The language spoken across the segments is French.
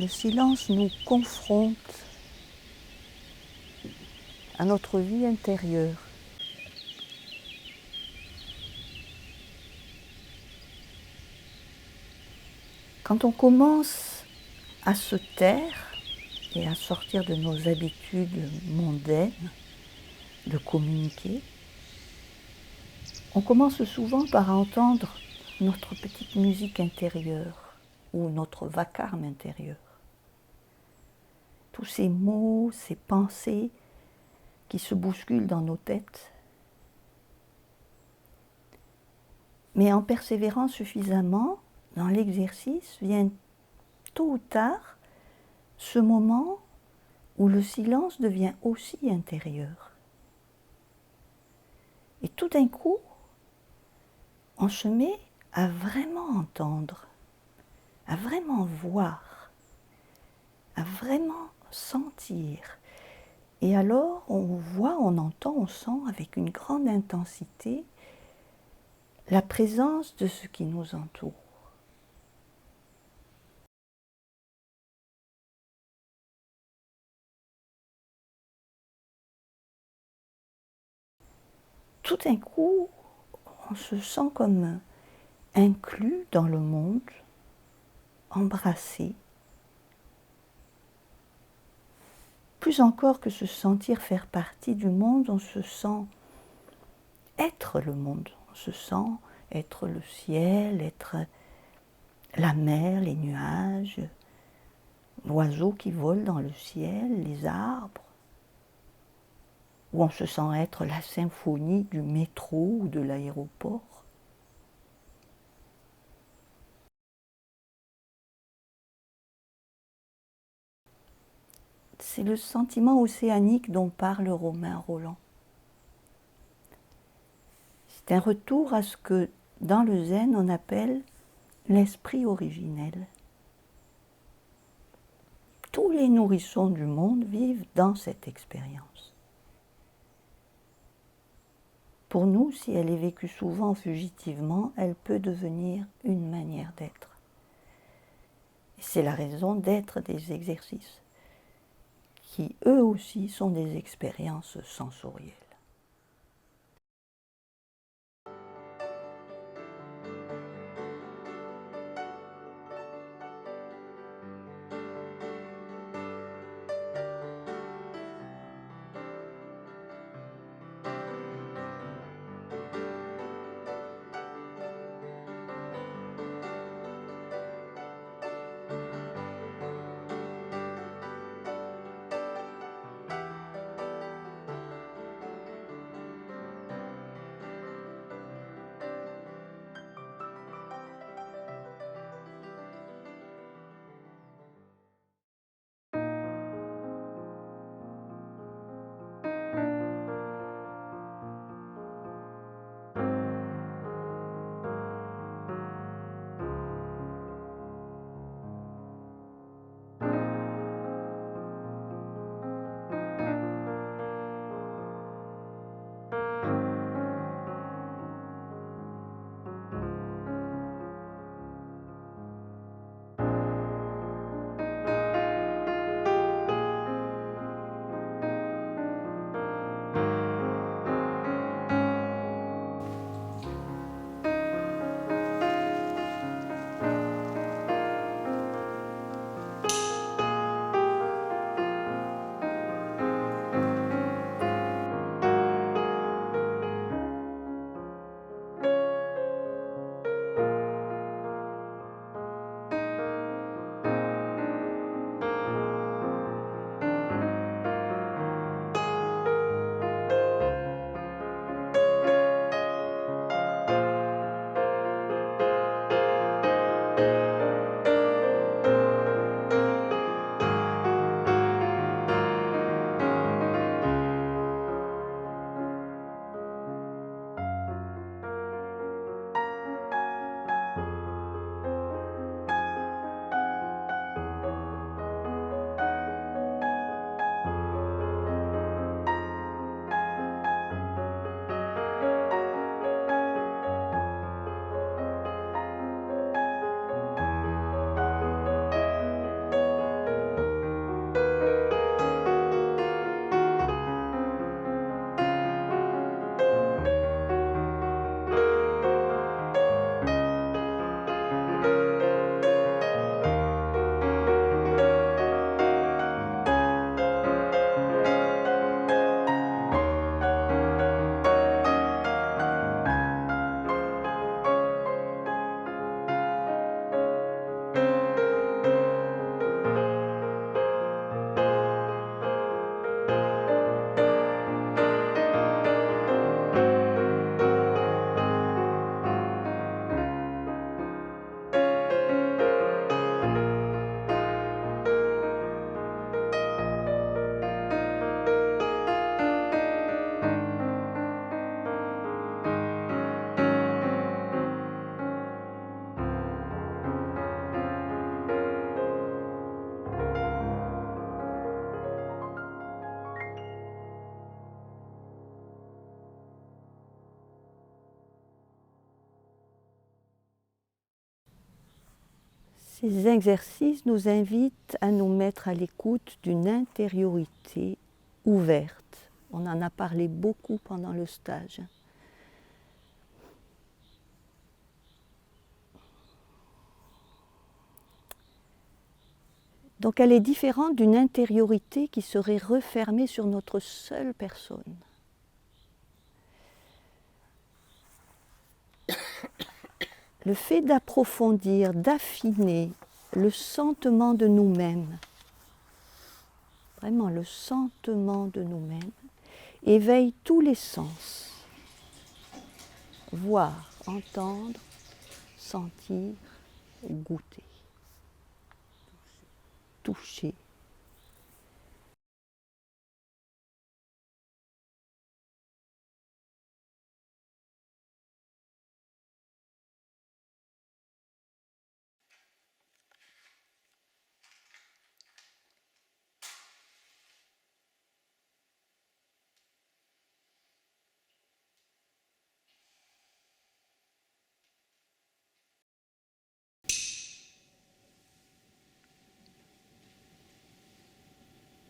Le silence nous confronte à notre vie intérieure. Quand on commence à se taire et à sortir de nos habitudes mondaines de communiquer, on commence souvent par entendre notre petite musique intérieure ou notre vacarme intérieur. Tous ces mots, ces pensées qui se bousculent dans nos têtes. Mais en persévérant suffisamment dans l'exercice, vient tôt ou tard ce moment où le silence devient aussi intérieur. Et tout d'un coup, on se met à vraiment entendre, à vraiment voir, à vraiment sentir. Et alors, on voit, on entend, on sent avec une grande intensité la présence de ce qui nous entoure. Tout d'un coup, on se sent comme inclus dans le monde, embrassé. Plus encore que se sentir faire partie du monde, on se sent être le monde. On se sent être le ciel, être la mer, les nuages, l'oiseau qui vole dans le ciel, les arbres. Ou on se sent être la symphonie du métro ou de l'aéroport. C'est le sentiment océanique dont parle Romain Rolland. C'est un retour à ce que, dans le zen, on appelle l'esprit originel. Tous les nourrissons du monde vivent dans cette expérience. Pour nous, si elle est vécue souvent fugitivement, elle peut devenir une manière d'être. C'est la raison d'être des exercices, qui eux aussi sont des expériences sensorielles. Ces exercices nous invitent à nous mettre à l'écoute d'une intériorité ouverte. On en a parlé beaucoup pendant le stage. Donc elle est différente d'une intériorité qui serait refermée sur notre seule personne. Le fait d'approfondir, d'affiner le sentiment de nous-mêmes, vraiment le sentiment de nous-mêmes, éveille tous les sens. Voir, entendre, sentir, goûter, toucher.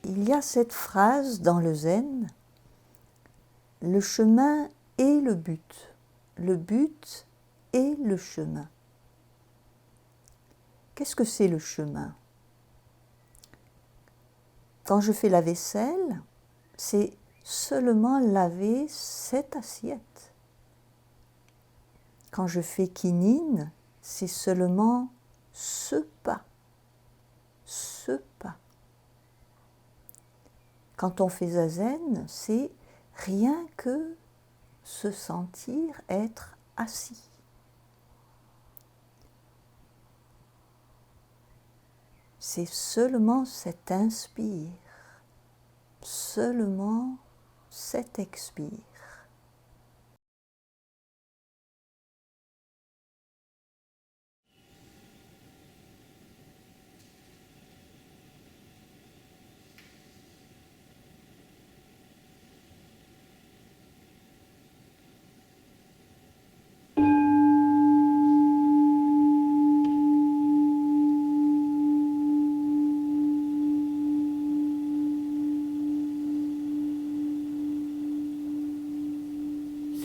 Il y a cette phrase dans le zen, le chemin est le but est le chemin. Qu'est-ce que c'est le chemin? Quand je fais la vaisselle, c'est seulement laver cette assiette. Quand je fais kinhin, c'est seulement ce pas. Ce pas. Quand on fait zazen, c'est rien que se sentir être assis. C'est seulement cet inspire, seulement cet expire.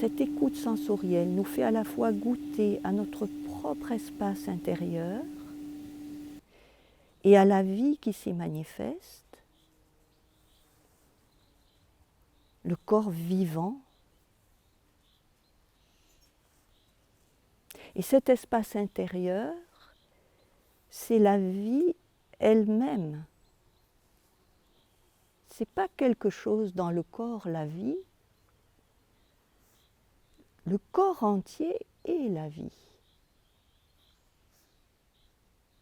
Cette écoute sensorielle nous fait à la fois goûter à notre propre espace intérieur et à la vie qui s'y manifeste, le corps vivant. Et cet espace intérieur, c'est la vie elle-même. Ce n'est pas quelque chose dans le corps, la vie. Le corps entier est la vie.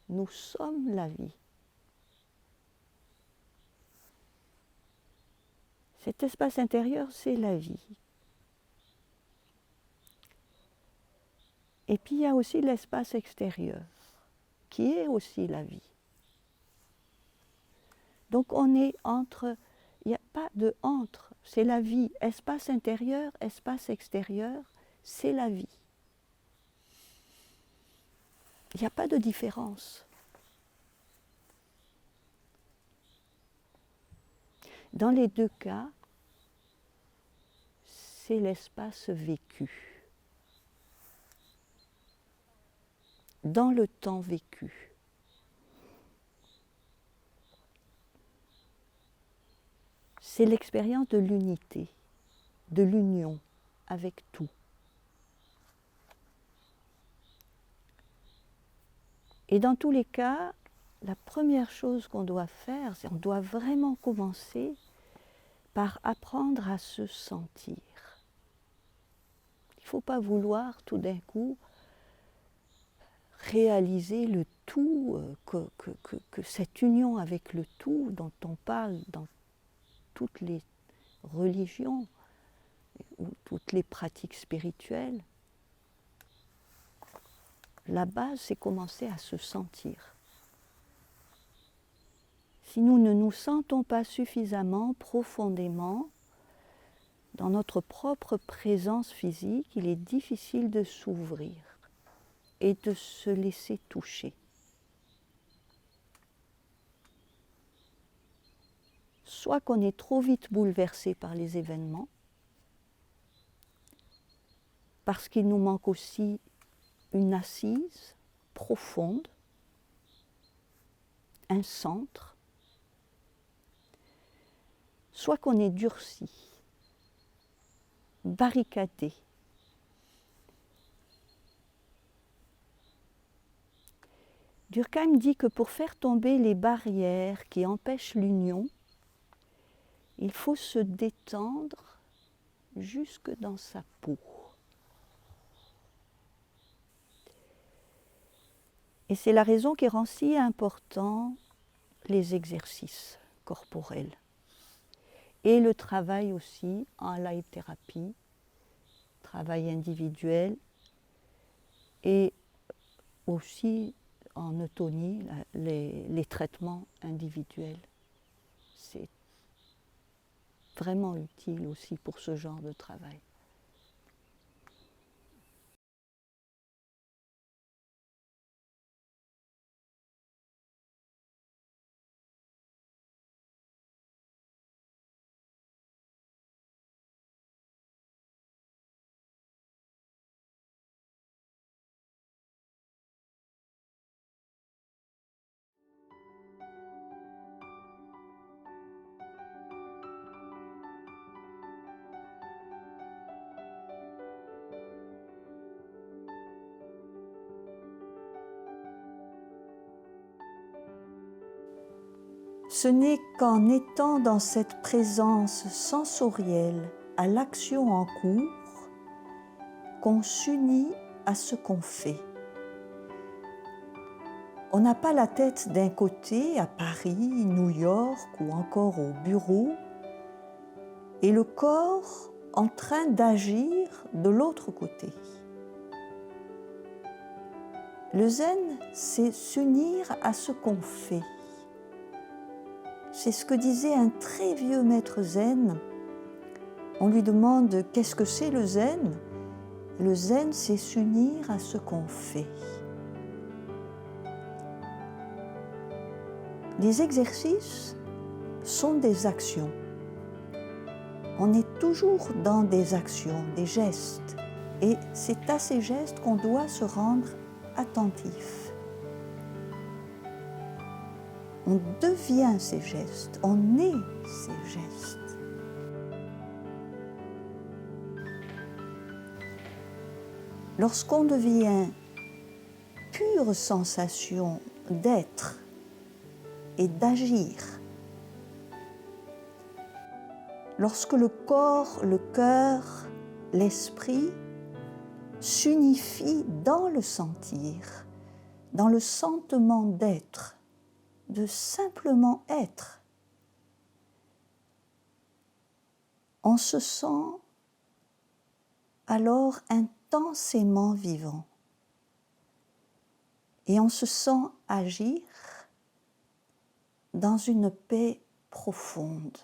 Nous sommes la vie. Cet espace intérieur, c'est la vie. Et puis il y a aussi l'espace extérieur, qui est aussi la vie. Donc on est entre, il n'y a pas de entre, c'est la vie. Espace intérieur, espace extérieur, c'est la vie. Il n'y a pas de différence. Dans les deux cas, c'est l'espace vécu. Dans le temps vécu. C'est l'expérience de l'unité, de l'union avec tout. Et dans tous les cas, la première chose qu'on doit faire, c'est qu'on doit vraiment commencer par apprendre à se sentir. Il ne faut pas vouloir tout d'un coup réaliser le tout, que cette union avec le tout dont on parle dans toutes les religions ou toutes les pratiques spirituelles, la base, c'est commencer à se sentir. Si nous ne nous sentons pas suffisamment, profondément, dans notre propre présence physique, il est difficile de s'ouvrir et de se laisser toucher. soit qu'on est trop vite bouleversé par les événements, parce qu'il nous manque aussi une assise profonde, un centre, soit qu'on est durci, barricadé. Durkheim dit que pour faire tomber les barrières qui empêchent l'union, il faut se détendre jusque dans sa peau. Et c'est la raison qui rend si important les exercices corporels et le travail aussi en live-thérapie, travail individuel et aussi en autonomie, les traitements individuels. C'est vraiment utile aussi pour ce genre de travail. Ce n'est qu'en étant dans cette présence sensorielle à l'action en cours qu'on s'unit à ce qu'on fait. On n'a pas la tête d'un côté à Paris, New York ou encore au bureau et le corps en train d'agir de l'autre côté. Le zen, c'est s'unir à ce qu'on fait. C'est ce que disait un très vieux maître zen. On lui demande qu'est-ce que c'est le zen? Le zen, c'est s'unir à ce qu'on fait. Les exercices sont des actions. On est toujours dans des actions, des gestes. Et c'est à ces gestes qu'on doit se rendre attentif. On devient ces gestes, on est ces gestes. Lorsqu'on devient pure sensation d'être et d'agir, lorsque le corps, le cœur, l'esprit s'unifient dans le sentir, dans le sentiment d'être, de simplement être, on se sent alors intensément vivant et on se sent agir dans une paix profonde.